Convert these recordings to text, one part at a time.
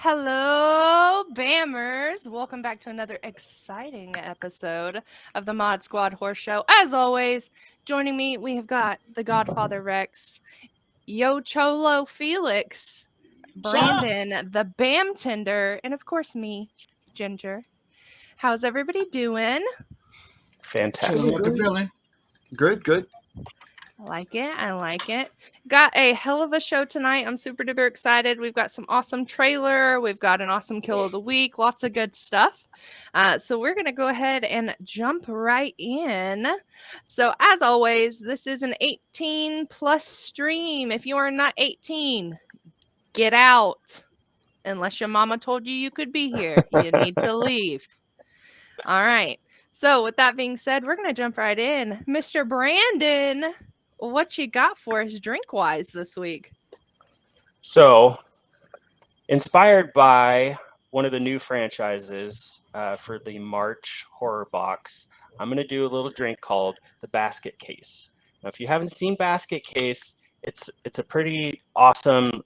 Hello, Bammers. Welcome back to another exciting episode of the Mod Squad Horse Show. As always, joining me, we have got the Godfather Rex, Yo Cholo Felix, Brandon, the Bam Tender, and of course me, Ginger. How's everybody doing? Fantastic. Like a villain. Good. I like it. Got a hell of a show tonight. I'm super duper excited. We've got some awesome trailer. We've got an awesome kill of the week. Lots of good stuff. So we're going to go ahead and jump right in. So as always, this is an 18 plus stream. If you are not 18, get out. Unless your mama told you could be here. You need to leave. All right. So with that being said, we're going to jump right in. Mr. Brandon, what you got for us drink-wise this week? So, inspired by one of the new franchises for the March horror box, I'm going to do a little drink called the Basket Case. Now, if you haven't seen Basket Case, it's a pretty awesome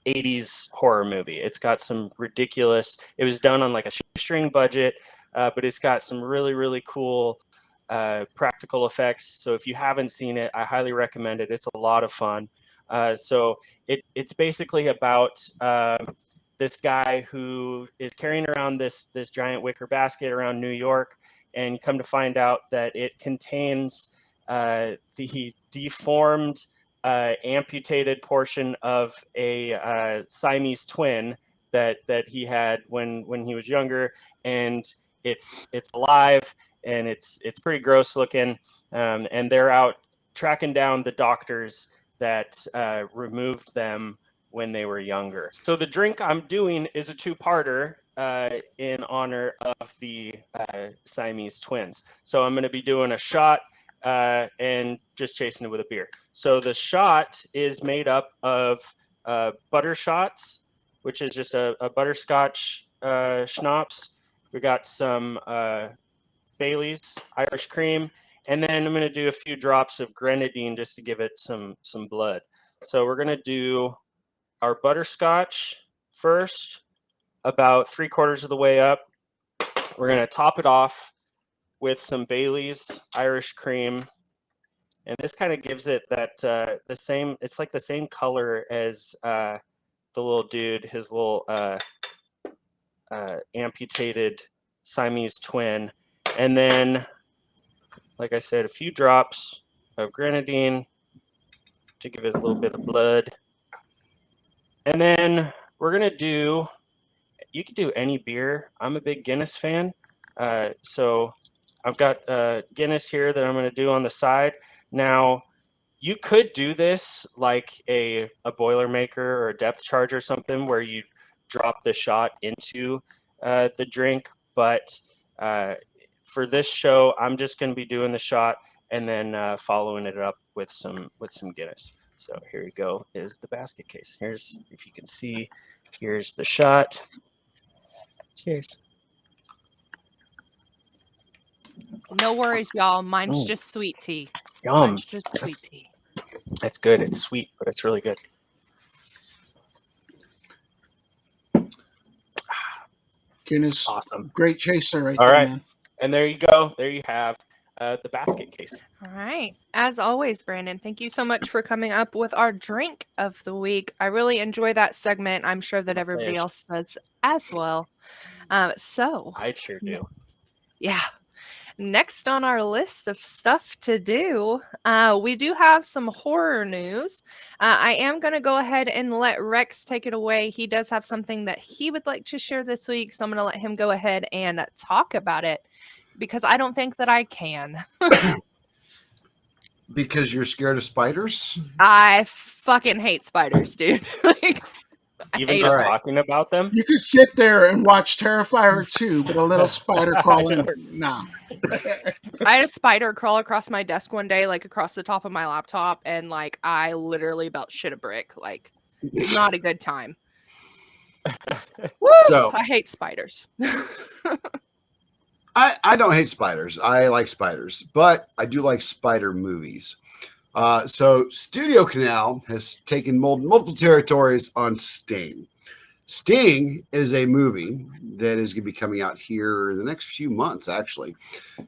80s horror movie. It's got some ridiculous. It was done on like a shoestring budget, but it's got some really, really cool practical effects. So if you haven't seen it, I highly recommend it. It's a lot of fun. So it's basically about this guy who is carrying around this giant wicker basket around New York, and come to find out that it contains the deformed, amputated portion of a Siamese twin that he had when he was younger, and it's alive. And it's pretty gross looking, and they're out tracking down the doctors that removed them when they were younger. So the drink I'm doing is a two-parter in honor of the Siamese twins. So I'm going to be doing a shot and just chasing it with a beer. So the shot is made up of butter shots, which is just a butterscotch schnapps. We got some Bailey's Irish cream, and then I'm going to do a few drops of grenadine just to give it some blood. So we're going to do our butterscotch first, about 3/4 of the way up. We're going to top it off with some Bailey's Irish cream, and this kind of gives it that the same. It's like the same color as the little dude, his little amputated Siamese twin. And then, like I said, a few drops of grenadine to give it a little bit of blood. And then we're going to do, you could do any beer. I'm a big Guinness fan. So I've got Guinness here that I'm going to do on the side. Now, you could do this like a Boilermaker or a depth charge or something where you drop the shot into the drink. But for this show, I'm just going to be doing the shot and then following it up with some Guinness. So here you go is the basket case. Here's, if you can see, here's the shot. Cheers. No worries, y'all. Mine's just sweet tea. Yum. Mine's just sweet tea. That's good. It's sweet, but it's really good. Guinness. Awesome. Great chaser right All there, right. man. And there you go. There you have the basket case. All right. As always, Brandon, thank you so much for coming up with our drink of the week. I really enjoy that segment. I'm sure that everybody else does as well. So I sure do. Yeah. Next on our list of stuff to do, we do have some horror news. I am going to go ahead and let Rex take it away. He does have something that he would like to share this week, so I'm going to let him go ahead and talk about it because I don't think that I can. Because you're scared of spiders? I fucking hate spiders, dude. Even just talking about them? You could sit there and watch Terrifier 2 with a little spider crawling. Nah. I had a spider crawl across my desk one day, like across the top of my laptop, and like I literally about shit a brick. Like, not a good time. Woo! So I hate spiders. I don't hate spiders. I like spiders, but I do like spider movies. So Studio Canal has taken multiple territories on Sting. Sting is a movie that is going to be coming out here in the next few months, actually.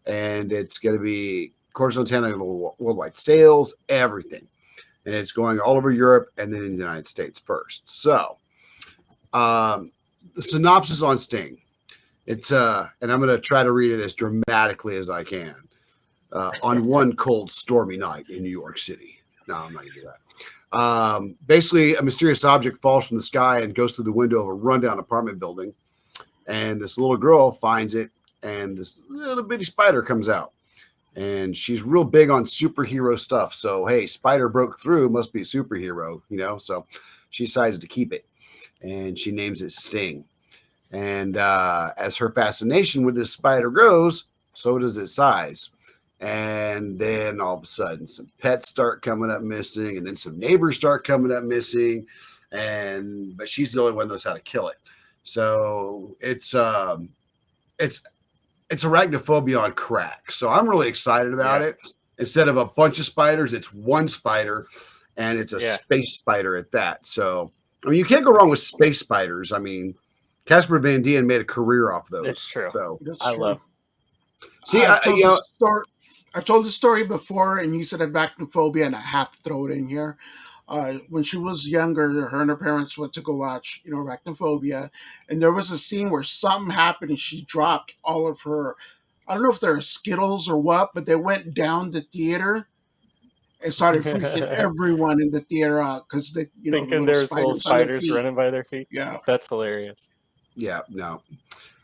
And it's going to be horizontal worldwide sales, everything. And it's going all over Europe and then in the United States first. So the synopsis on Sting. It's and I'm going to try to read it as dramatically as I can. On one cold, stormy night in New York City. No, I'm not going to do that. Basically, a mysterious object falls from the sky and goes through the window of a rundown apartment building. And this little girl finds it, and this little bitty spider comes out. And she's real big on superhero stuff. So, hey, spider broke through, must be a superhero, So she decides to keep it. And she names it Sting. And as her fascination with this spider grows, so does its size. And then all of a sudden, some pets start coming up missing, and then some neighbors start coming up missing. But she's the only one who knows how to kill it. So it's arachnophobia on crack. So I'm really excited about it. Instead of a bunch of spiders, it's one spider, and it's a space spider at that. So you can't go wrong with space spiders. Casper Van Dien made a career off those. It's true. So I love. See, I've told the story before, and you said arachnophobia, and I have to throw it in here. When she was younger, her and her parents went to go watch, arachnophobia, and there was a scene where something happened, and she dropped all of her, I don't know if they're Skittles or what, but they went down the theater and started freaking everyone in the theater out because they, thinking there's little spiders running by their feet. Yeah, that's hilarious. Yeah, no,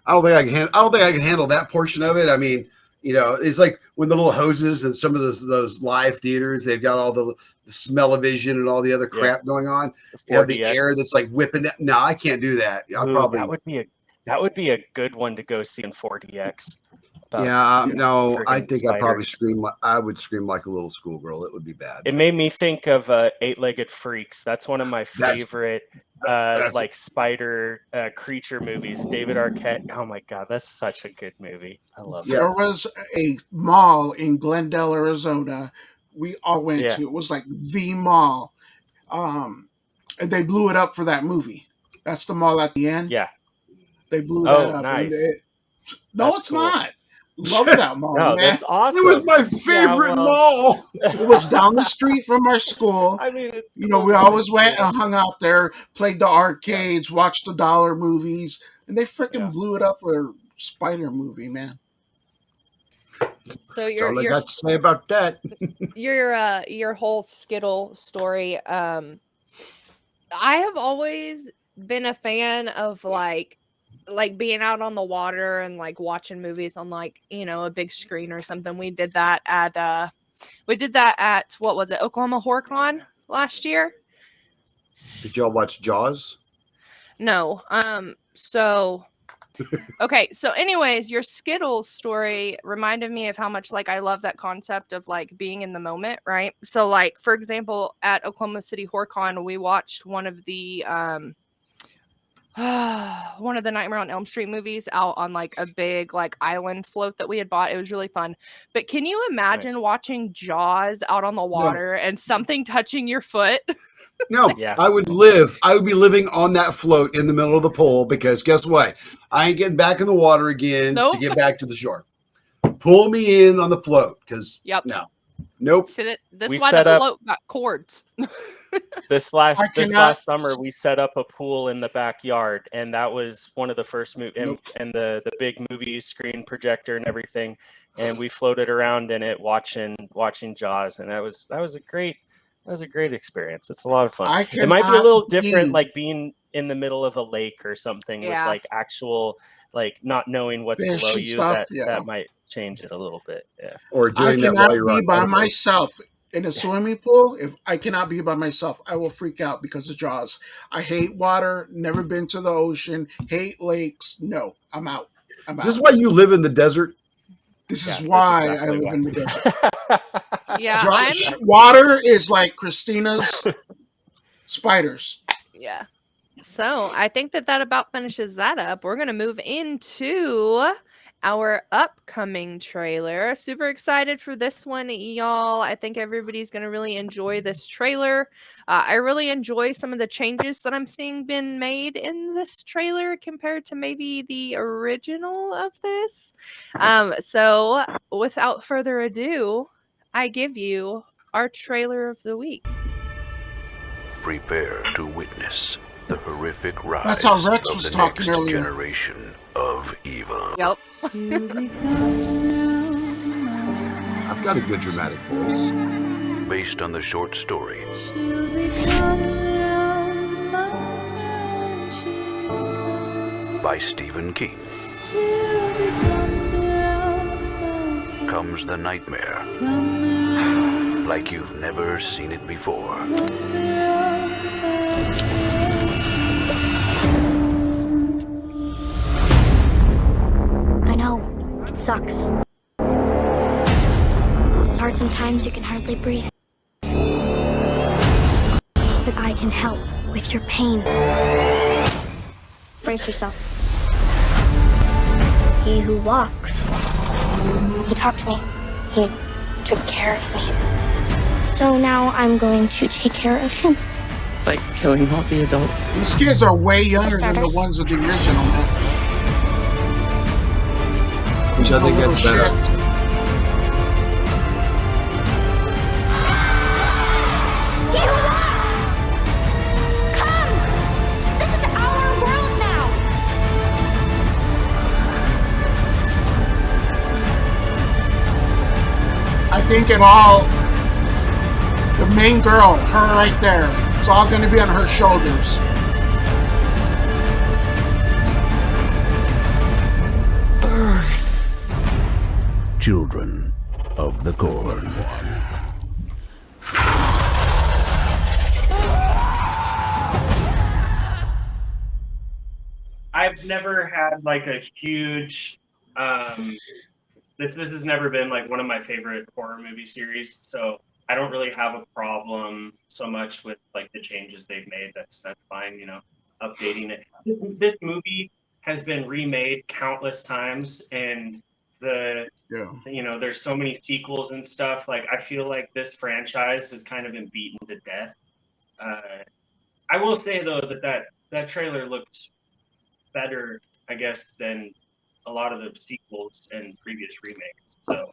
I don't think I can handle that portion of it. It's like when the little hoses and some of those live theaters, they've got all the smell-o-vision and all the other crap going on. You have the air that's like whipping it. No, I can't do that. That would be a good one to go see in 4DX. No, I think I would scream like a little schoolgirl. It would be bad. It made me think of Eight-Legged Freaks. That's one of my favorite spider creature movies. David Arquette. Oh my god, that's such a good movie. I love it. There was a mall in Glendale, Arizona. We all went to. It was like the mall, and they blew it up for that movie. That's the mall at the end. Yeah, they blew that up. Nice. No, it's cool. Not. Love that mall, man. That's awesome. It was my favorite mall. It was down the street from our school. We always went and hung out there, played the arcades, watched the dollar movies, and they freaking blew it up for a spider movie, man. So That's all I got to say about that. your whole Skittle story. I have always been a fan of like being out on the water and like watching movies on like a big screen or something. We did that at what was it, Oklahoma HorrorCon last year. Did y'all watch Jaws? No. So okay, so anyways, your Skittles story reminded me of how much like I love that concept of like being in the moment, right? So like for example, at Oklahoma City HorrorCon, we watched one of the Nightmare on Elm Street movies out on like a big like island float that we had bought. It was really fun. But can you imagine watching Jaws out on the water and something touching your foot? No, I would be living on that float in the middle of the pool because guess what? I ain't getting back in the water again to get back to the shore. Pull me in on the float because nope. So this is why the float got cords. This last summer, we set up a pool in the backyard, and that was one of the first and the big movie screen projector and everything, and we floated around in it watching Jaws, and that was a great experience. It's a lot of fun. It might be a little different, like being in the middle of a lake or something with like actual like not knowing what's below you. That might change it a little bit. Yeah. Or doing that while you're by myself. In a swimming pool, if I cannot be by myself, I will freak out because of Jaws. I hate water, never been to the ocean, hate lakes. No, I'm out. Is this why you live in the desert? This is why I live in the desert. Yeah. Water is like Christina's spiders. Yeah. So I think that about finishes that up. We're going to move into our upcoming trailer. Super excited for this one, y'all. I think everybody's going to really enjoy this trailer. I really enjoy some of the changes that I'm seeing been made in this trailer compared to maybe the original of this. So without further ado, I give you our trailer of the week. Prepare to witness the horrific rise That's how Rex of was the talking next earlier. generation of evil. Yep. I've got a good dramatic voice. Based on the short story by Stephen King, comes the nightmare like you've never seen it before. I know, it sucks. It's hard sometimes, you can hardly breathe. But I can help with your pain. Brace yourself. He who walks, he taught me. He took care of me. So now I'm going to take care of him. Like killing all the adults. These kids are way younger than the ones of the original, man. Which I think Little that's better. shit. He who walks! Come! This is our world now! I think the main girl, her right there, it's all going to be on her shoulders. Children of the Corn. I've never had like a huge this has never been like one of my favorite horror movie series, so I don't really have a problem so much with like the changes they've made. That's fine, updating it. This movie has been remade countless times, and there's so many sequels and stuff. Like I feel like this franchise has kind of been beaten to death. I will say though that trailer looked better, I guess, than a lot of the sequels and previous remakes. So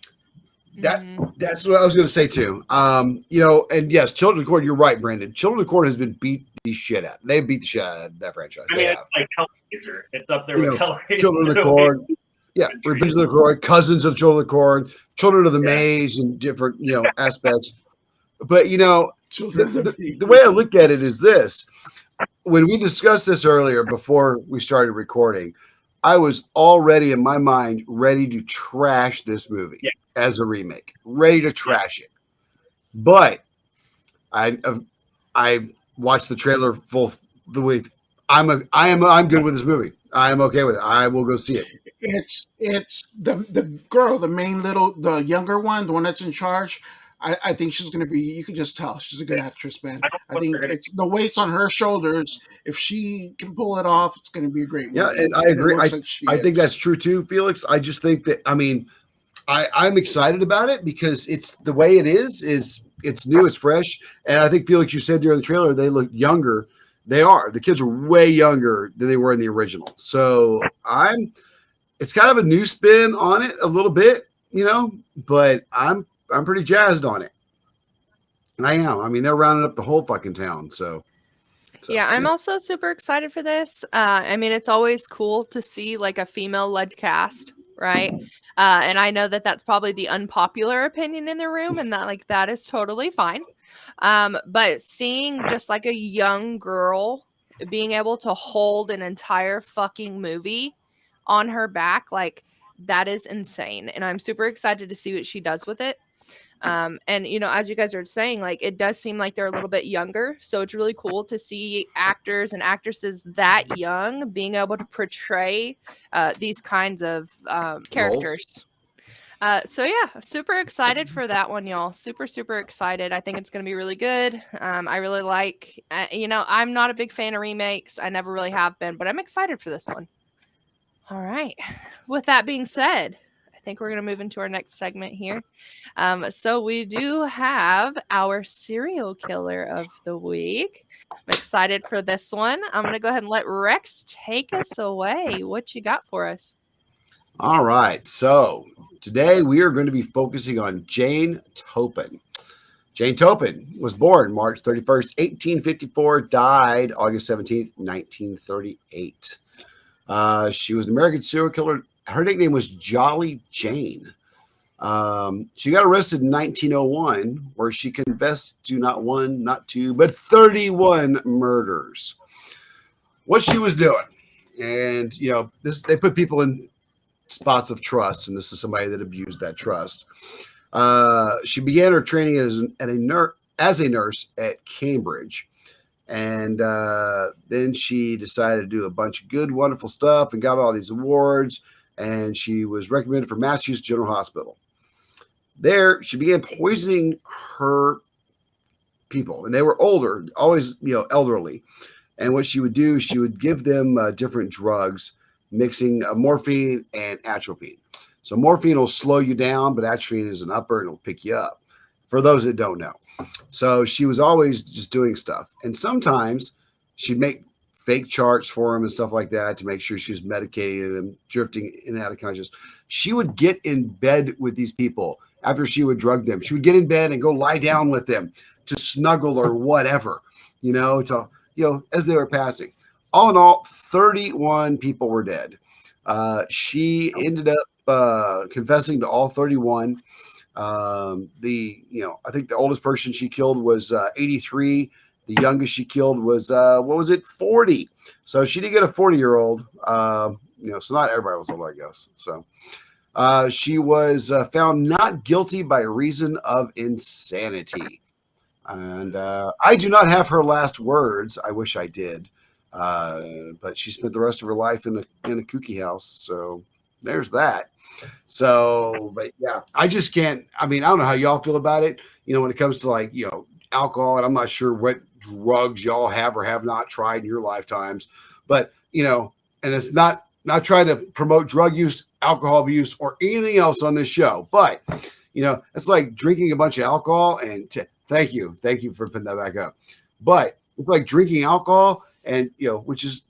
that's what I was going to say too. And yes, Children of the Corn. You're right, Brandon. Children of the Corn has been beat the shit out. They've beat the shit out of that franchise. I mean, it's like Hellraiser. It's up there with Hellraiser. Children of the Corn. Yeah, Revenge of the Corn, cousins of Children of the Corn, Children of the Maze, and different aspects. But the way I look at it is this: when we discussed this earlier before we started recording, I was already in my mind ready to trash this movie as a remake, ready to trash it. But I watched the trailer full the way. I'm good with this movie. I'm okay with it. I will go see it. It's the girl, the younger one, the one that's in charge. I think she's going to be. You can just tell she's a good actress, man. I think it's the weight's on her shoulders. If she can pull it off, it's going to be a great movie. Yeah, and I agree. I think that's true too, Felix. I just think that I'm excited about it because it's the way it is. It's new, it's fresh, and I think Felix, you said during the trailer they look younger. They are. The kids are way younger than they were in the original. So it's kind of a new spin on it a little bit, but I'm pretty jazzed on it. And I am. I mean, they're rounding up the whole fucking town. So yeah, I'm also super excited for this. I mean, it's always cool to see like a female-led cast, right? And I know that that's probably the unpopular opinion in the room, and that is totally fine. But seeing just like a young girl being able to hold an entire fucking movie on her back, like that is insane. And I'm super excited to see what she does with it. And as you guys are saying, like it does seem like they're a little bit younger, so it's really cool to see actors and actresses that young being able to portray these kinds of characters. So yeah, super excited for that one, y'all. Super, super excited. I think it's going to be really good. I really like, I'm not a big fan of remakes. I never really have been, but I'm excited for this one. All right. With that being said, I think we're going to move into our next segment here. So we do have our serial killer of the week. I'm excited for this one. I'm going to go ahead and let Rex take us away. What you got for us? All right. So today we are going to be focusing on Jane Topin. Jane Topin was born March 31st, 1854, died August 17th, 1938. She was an American serial killer. Her nickname was Jolly Jane. She got arrested in 1901, where she confessed to not one, not two, but 31 murders. What she was doing. And, they put people in spots of trust, and this is somebody that abused that trust. She began her training as a nurse at Cambridge, and then she decided to do a bunch of good, wonderful stuff and got all these awards, and she was recommended for Massachusetts General Hospital. There, she began poisoning her people, and they were older, always elderly. And what she would do, she would give them different drugs, mixing morphine and atropine. So morphine will slow you down, but atropine is an upper and it'll pick you up, for those that don't know. So she was always just doing stuff. And sometimes she'd make fake charts for him and stuff like that to make sure she was medicated and drifting in and out of consciousness. She would get in bed with these people after she would drug them. She would get in bed and go lie down with them to snuggle or whatever, as they were passing. All in all, 31 people were dead. She ended up confessing to all 31. I think the oldest person she killed was 83. The youngest she killed was 40. So she did get a 40-year-old. So not everybody was old, I guess. So she was found not guilty by reason of insanity. And I do not have her last words. I wish I did. But she spent the rest of her life in a kooky house. So there's that. So, but yeah, I just can't. I mean, I don't know how y'all feel about it. When it comes to alcohol, and I'm not sure what drugs y'all have or have not tried in your lifetimes, but and it's not trying to promote drug use, alcohol abuse, or anything else on this show. But it's like drinking a bunch of alcohol and thank you for putting that back up. But it's like drinking alcohol and which is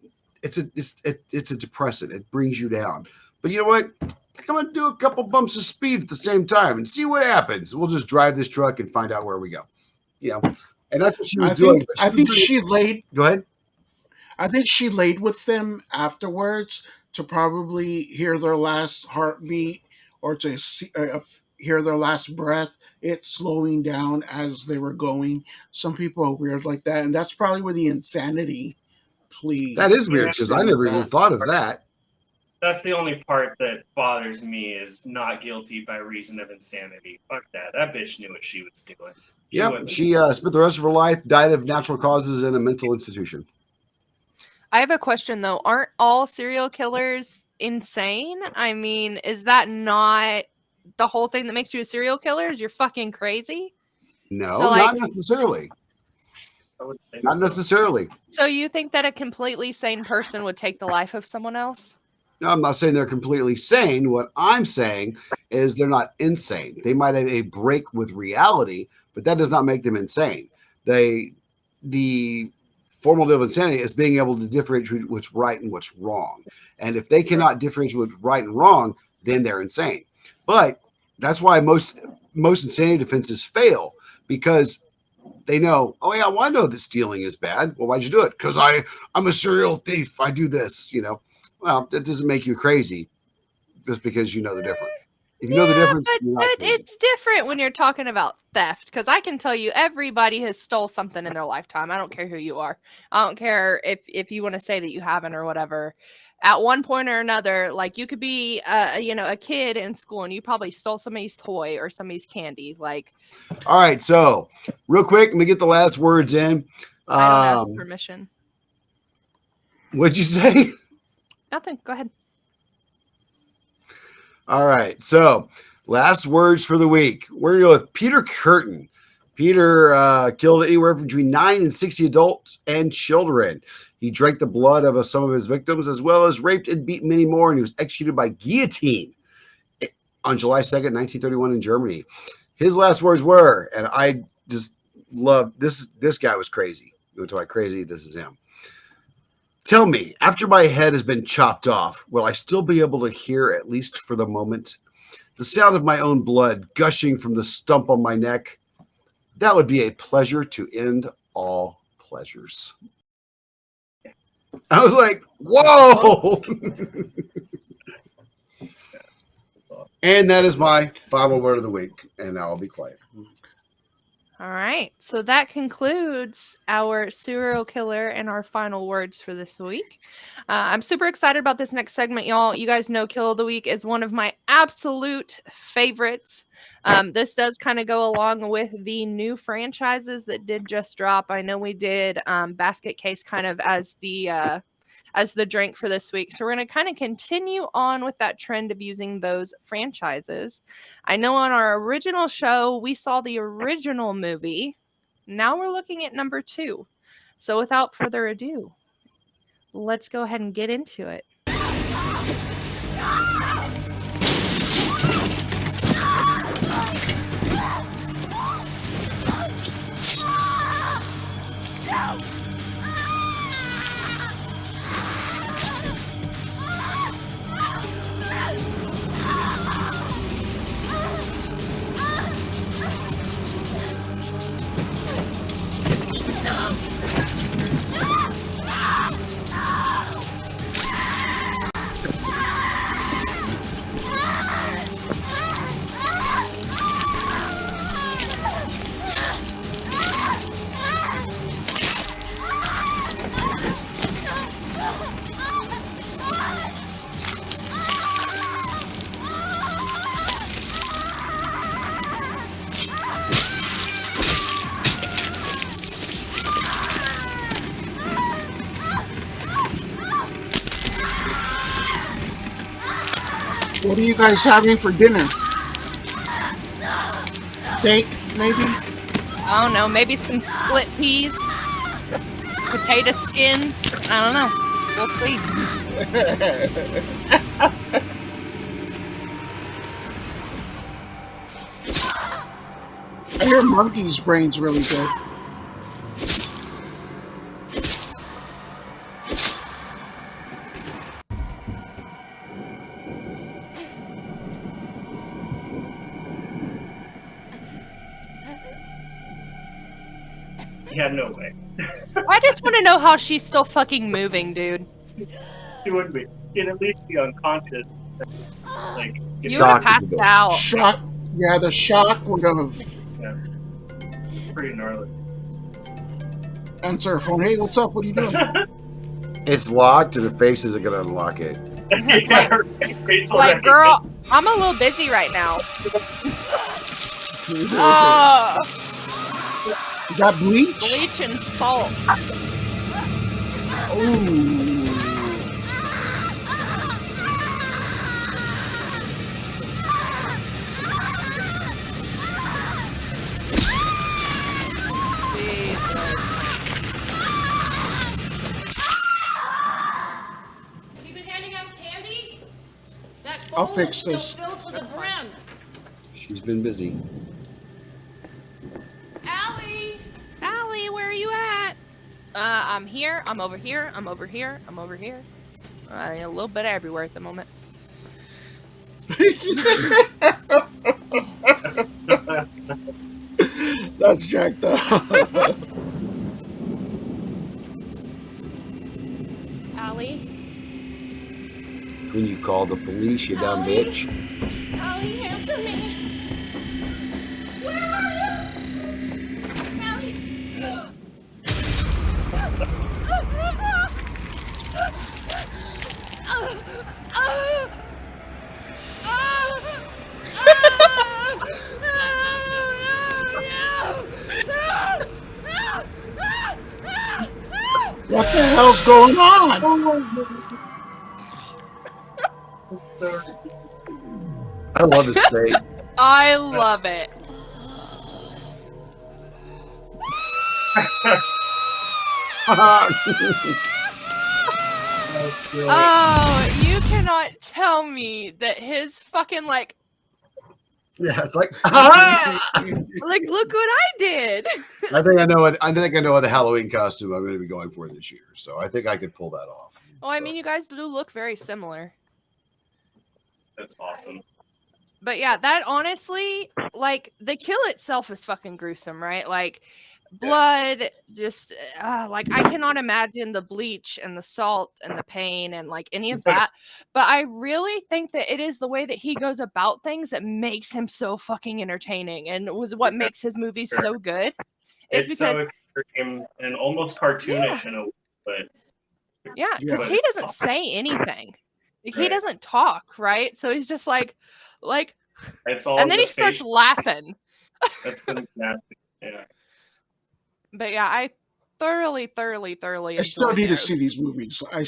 it's a depressant. It brings you down. But you know what? I'm going to do a couple bumps of speed at the same time and see what happens. We'll just drive this truck and find out where we go. And that's what she was doing. I think she laid. Go ahead. I think she laid with them afterwards to probably hear their last heartbeat or to hear their last breath. It's slowing down as they were going. Some people are weird like that, and that's probably where the insanity plea. That is weird because I never even thought of that. That's the only part that bothers me is not guilty by reason of insanity. Fuck that. That bitch knew what she was doing. She spent the rest of her life, died of natural causes in a mental institution. I have a question, though. Aren't all serial killers insane? I mean, is that not the whole thing that makes you a serial killer? Is you're fucking crazy? No, not necessarily. Not necessarily. So you think that a completely sane person would take the life of someone else? No, I'm not saying they're completely sane. What I'm saying is they're not insane. They might have a break with reality, but that does not make them insane. The formula of insanity is being able to differentiate what's right and what's wrong. And if they cannot differentiate what's right and wrong, then they're insane. But that's why most insanity defenses fail, because they know, oh yeah, well, I know that stealing is bad. Well, why'd you do it? Because I'm a serial thief. I do this, Well, that doesn't make you crazy just because you know the difference. If you know the difference, but it's different when you're talking about theft, because I can tell you everybody has stole something in their lifetime. I don't care who you are. I don't care if you want to say that you haven't or whatever. At one point or another, like you could be a kid in school and you probably stole somebody's toy or somebody's candy. All right, so real quick, let me get the last words in. I don't ask permission. What'd you say? Nothing. Go ahead. All right. So Last words for the week. We're going to go with Peter Curtin. Peter killed anywhere between 9 and 60 adults and children. He drank the blood of some of his victims, as well as raped and beat many more, and he was executed by guillotine on July 2nd, 1931 in Germany. His last words were, and I just love this. This guy was crazy. You know, why crazy? This is him. Tell me, after my head has been chopped off, will I still be able to hear, at least for the moment, the sound of my own blood gushing from the stump on my neck? That would be a pleasure to end all pleasures. I was like, whoa! And that is my final word of the week. And now I'll be quiet. All right. So that concludes our serial killer and our final words for this week. I'm super excited about this next segment, y'all. You guys know Kill of the Week is one of my absolute favorites. This does kind of go along with the new franchises that did just drop. I know we did Basket Case kind of as the drink for this week. So we're going to kind of continue on with that trend of using those franchises. I know on our original show, we saw the original movie. Now we're looking at number 2. So without further ado, let's go ahead and get into it. What are you guys having for dinner? Steak, maybe? I don't know. Maybe some split peas, potato skins. I don't know. We'll see. I hear monkey's brain's really good. Yeah, no way. I just want to know how she's still fucking moving, dude. She would be. She'd at least be unconscious. Like, You would have passed out. Shock. Yeah, the shock would have. Yeah. Pretty gnarly. Answer her phone. Hey, what's up? What are you doing? It's locked, and the face isn't going to unlock it. Like, girl, I'm a little busy right now. You got bleach? Bleach and salt. Ooh. You been handing out candy? That I'll fix this. filled to the brim. She's been busy. Allie, where are you at? I'm here. I'm over here. I'm over here. I'm over here. A little bit everywhere at the moment. That's jacked up. Allie? When you call the police, you dumb bitch. Allie, answer me. Where are you? Allie? What the hell's going on? I love this face. I love it. Oh, you cannot tell me that his fucking like it's like, look what I did. I think I know what the Halloween costume I'm going to be going for this year. So I think I could pull that off. Well, I mean, you guys do look very similar. That's awesome. But yeah, that honestly, like, the kill itself is fucking gruesome, right? Like, blood, just, like, I cannot imagine the bleach and the salt and the pain and, like, any of that. But I really think that it is the way that he goes about things that makes him so fucking entertaining and was what makes his movies so good. It's because so extreme and almost cartoonish in a way, but yeah, because he doesn't say anything. Like, he doesn't talk, right? So he's just like it's all and then he starts laughing. That's nasty. Yeah. But yeah, I thoroughly I still need to see these movies. Oh, man.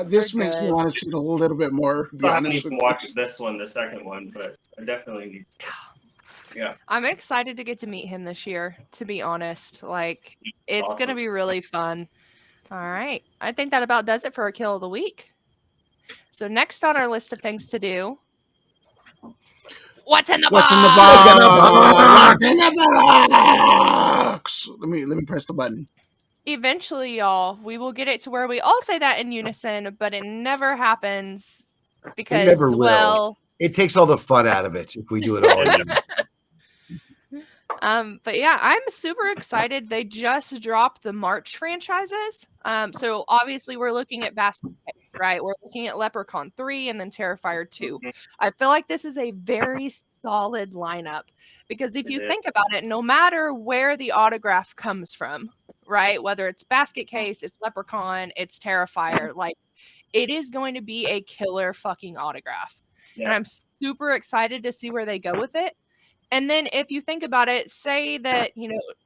This makes me want to see it a little bit more. To be I honest need with to watch this one, the second one, but I definitely need to. Yeah. I'm excited to get to meet him this year, to be honest. Like, it's Awesome. going to be really fun. All right. I think that about does it for our kill of the week. So next on our list of things to do, what's in the box? What's in the box? What's in the box? Let me press the button. Eventually, y'all, we will get it to where we all say that in unison, but it never happens because, It never will. well, it takes all the fun out of it if we do it all again. But yeah, I'm super excited. They just dropped the March franchises. So obviously we're looking at Basket Case, right? We're looking at Leprechaun 3 and then Terrifier 2. I feel like this is a very solid lineup because if you think about it, no matter where the autograph comes from, right? Whether it's Basket Case, it's Leprechaun, it's Terrifier, like it is going to be a killer fucking autograph. Yeah. And I'm super excited to see where they go with it. And then if you think about it, say that,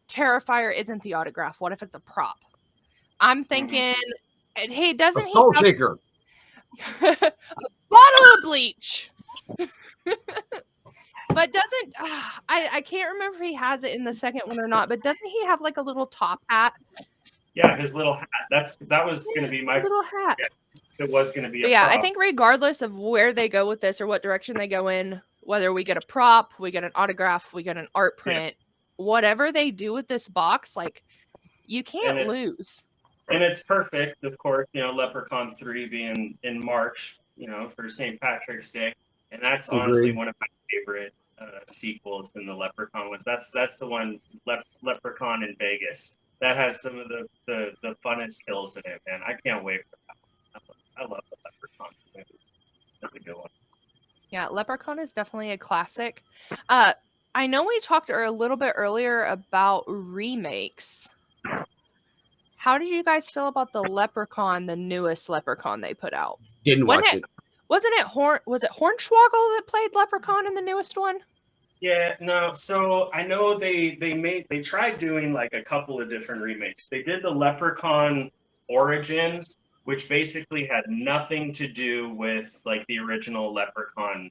Terrifier isn't the autograph. What if it's a prop? I'm thinking, hey, doesn't he Soul Shaker. a bottle of bleach? But doesn't I can't remember if he has it in the second one or not, but doesn't he have like a little top hat? Yeah, his little hat. That was going to be my little hat. Yeah, it was going to be. But yeah, I think regardless of where they go with this or what direction they go in, whether we get a prop, we get an autograph, we get an art print, whatever they do with this box, like you can't lose. And it's perfect, of course. Leprechaun 3 being in March, for St. Patrick's Day, and that's honestly one of my favorite sequels in the Leprechaun ones. That's the one, Leprechaun in Vegas. That has some of the funnest kills in it, man. I can't wait for that one. I love the Leprechaun movie. That's a good one. Yeah, Leprechaun is definitely a classic. I know we talked a little bit earlier about remakes. How did you guys feel about the Leprechaun, the newest Leprechaun they put out? Didn't watch it. Was it Hornswoggle that played Leprechaun in the newest one? Yeah, no. So I know they tried doing like a couple of different remakes. They did the Leprechaun Origins, which basically had nothing to do with like the original Leprechaun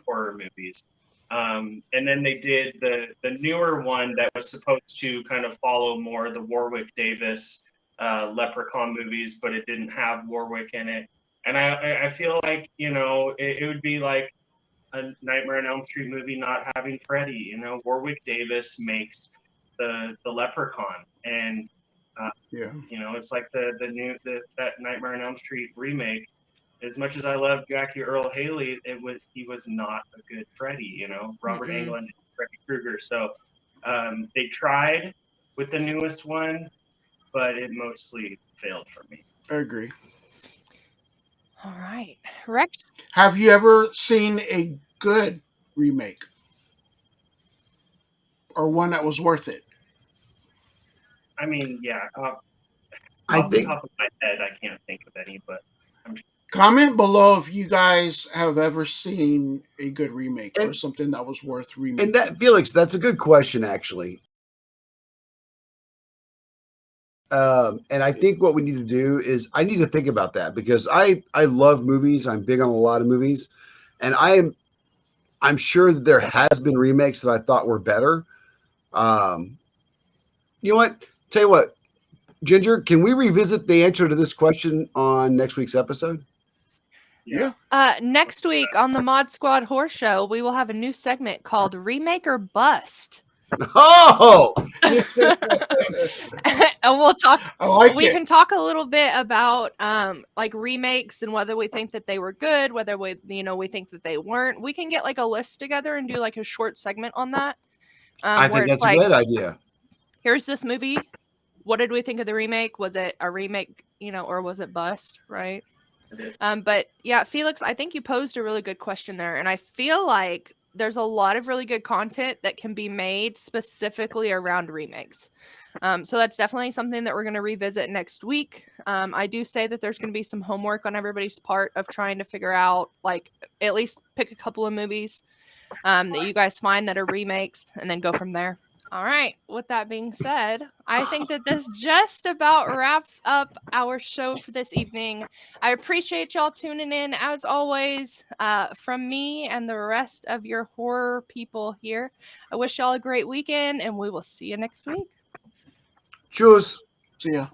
horror movies. And then they did the newer one that was supposed to kind of follow more the Warwick Davis Leprechaun movies, but it didn't have Warwick in it. And I feel like, it would be like a Nightmare on Elm Street movie not having Freddy. Warwick Davis makes the Leprechaun, and it's like that Nightmare on Elm Street remake. As much as I love Jackie Earl Haley, he was not a good Freddy. Robert Englund, Freddy Krueger. So they tried with the newest one, but it mostly failed for me. I agree. All right, Rex. Have you ever seen a good remake or one that was worth it? I mean, yeah. I off the top of my head, I can't think of any, but comment below if you guys have ever seen a good remake or something that was worth remaking. And that, Felix, that's a good question, actually. And I think what we need to do is I need to think about that because I love movies. I'm big on a lot of movies, and I am I'm sure that there has been remakes that I thought were better. You know what? Tell you what, Ginger, can we revisit the answer to this question on next week's episode? Yeah. Next week on the Mod Squad Horror Show, we will have a new segment called Remake or Bust. Oh, And we'll talk. I like We it. can talk a little bit about like remakes and whether we think that they were good, whether we think that they weren't. We can get like a list together and do like a short segment on that. I where think it's that's a great idea. Here's this movie. What did we think of the remake? Was it a remake, or was it bust, right? But yeah, Felix, I think you posed a really good question there. And I feel like there's a lot of really good content that can be made specifically around remakes. So that's definitely something that we're going to revisit next week. I do say that there's going to be some homework on everybody's part of trying to figure out, like, at least pick a couple of movies that you guys find that are remakes and then go from there. All right. With that being said, I think that this just about wraps up our show for this evening. I appreciate y'all tuning in as always. From me and the rest of your horror people here, I wish y'all a great weekend and we will see you next week. Cheers. See ya.